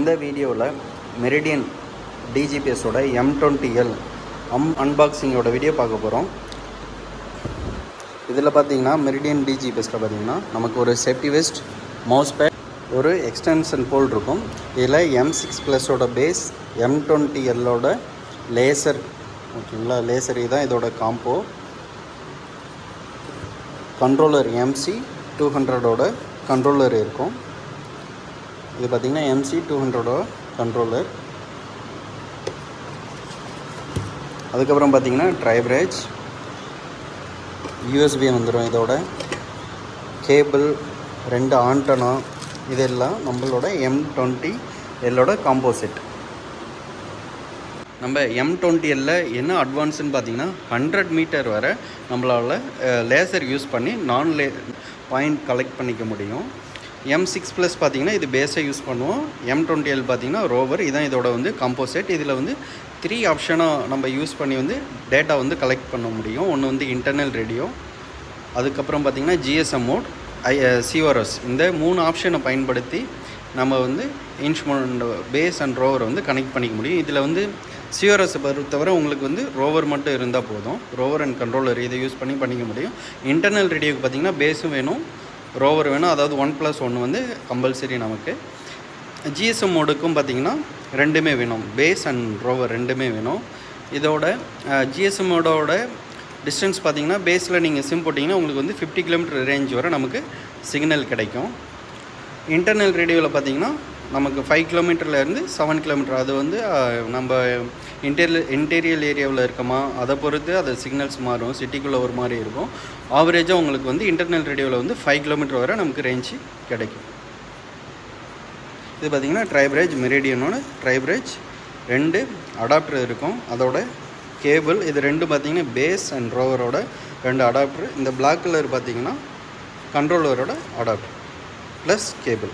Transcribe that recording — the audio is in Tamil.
இந்த வீடியோவில் மெரிடியன் டிஜிபிஎஸோட M20L அன்பாக்சிங்கோட வீடியோ பார்க்க போகிறோம். இதில் பார்த்தீங்கன்னா மெரிடியன் டிஜிபிஎஸில் பார்த்தீங்கன்னா நமக்கு ஒரு சேஃப்டி வெஸ்ட், மவுஸ் பேட், ஒரு எக்ஸ்டென்ஷன் போல் இருக்கும். இதில் M6+ பேஸ், M20L லேசர், ஓகேங்களா, லேசர் இதுதான் இதோட காம்போ. கண்ட்ரோலர் MC200 கண்ட்ரோலர் இருக்கும். இது பார்த்திங்கன்னா MC200 கண்ட்ரோலர். அதுக்கப்புறம் பார்த்திங்கன்னா ட்ரைப்ரேஜ், USB வந்துடும். இதோட கேபிள், 2 ஆண்டனா, இதெல்லாம் நம்மளோட M20L காம்போசிட். நம்ம M20L என்ன அட்வான்ஸ்ன்னு பார்த்தீங்கன்னா 100 மீட்டர் வரை நம்மளால் லேசர் யூஸ் பண்ணி பாயிண்ட் கலெக்ட் பண்ணிக்க முடியும். M6+ பார்த்திங்கன்னா இது பேஸை யூஸ் பண்ணுவோம். M20L பார்த்திங்கன்னா ரோவர். இதுதான் இதோட காம்போசைட். இதில் 3 ஆப்ஷனாக நம்ம யூஸ் பண்ணி டேட்டா கலெக்ட் பண்ண முடியும். ஒன்று இன்டர்னல் ரேடியோ, அதுக்கப்புறம் பார்த்திங்கன்னா GSM மோட், CRS. இந்த 3 ஆப்ஷனை பயன்படுத்தி நம்ம instrument, base and rover connect பண்ணிக்க முடியும். இதில் CRS பொறுத்தவரை உங்களுக்கு ரோவர் மட்டும் இருந்தால் போதும். ரோவர் அண்ட் கண்ட்ரோலர் இதை யூஸ் பண்ணிக்க முடியும். இன்டர்னல் ரேடியோக்கு பார்த்திங்கன்னா பேஸும் வேணும், ரோவர் வேணும். அதாவது 1+1 கம்பல்சரி நமக்கு. GSM மோடுக்கும் பார்த்திங்கன்னா ரெண்டுமே வேணும், பேஸ் அண்ட் ரோவர் ரெண்டுமே வேணும். இதோட GSM மோடோட டிஸ்டன்ஸ் பார்த்திங்கன்னா பேஸில் நீங்கள் சிம் போட்டிங்கன்னா உங்களுக்கு 50 கிலோமீட்டர் ரேஞ்ச் வரை நமக்கு சிக்னல் கிடைக்கும். இன்டர்னல் ரேடியோவில் பார்த்திங்கன்னா நமக்கு 5 கிலோமீட்டர்லேருந்து 7 கிலோமீட்டர். அது நம்ம இன்டீரியல் ஏரியாவில் இருக்கமா அதை பொறுத்து அது சிக்னல்ஸ் மாறும். சிட்டிக்குள்ளே ஒரு மாதிரி இருக்கும். ஆவரேஜாக உங்களுக்கு இன்டர்னல் ரேடியோவில் 5 கிலோமீட்டர் வரை நமக்கு ரேஞ்சு கிடைக்கும். இது பார்த்திங்கன்னா ட்ரைப்ரேஜ், மெரிடியனோட ட்ரைப்ரேஜ். 2 அடாப்டர் இருக்கும். அதோட கேபிள், இது 2 பார்த்திங்கன்னா பேஸ் அண்ட் ரோவரோட 2 அடாப்டர். இந்த பிளாக் கலர் பார்த்திங்கன்னா கண்ட்ரோலரோட அடாப்டர் ப்ளஸ் கேபிள்.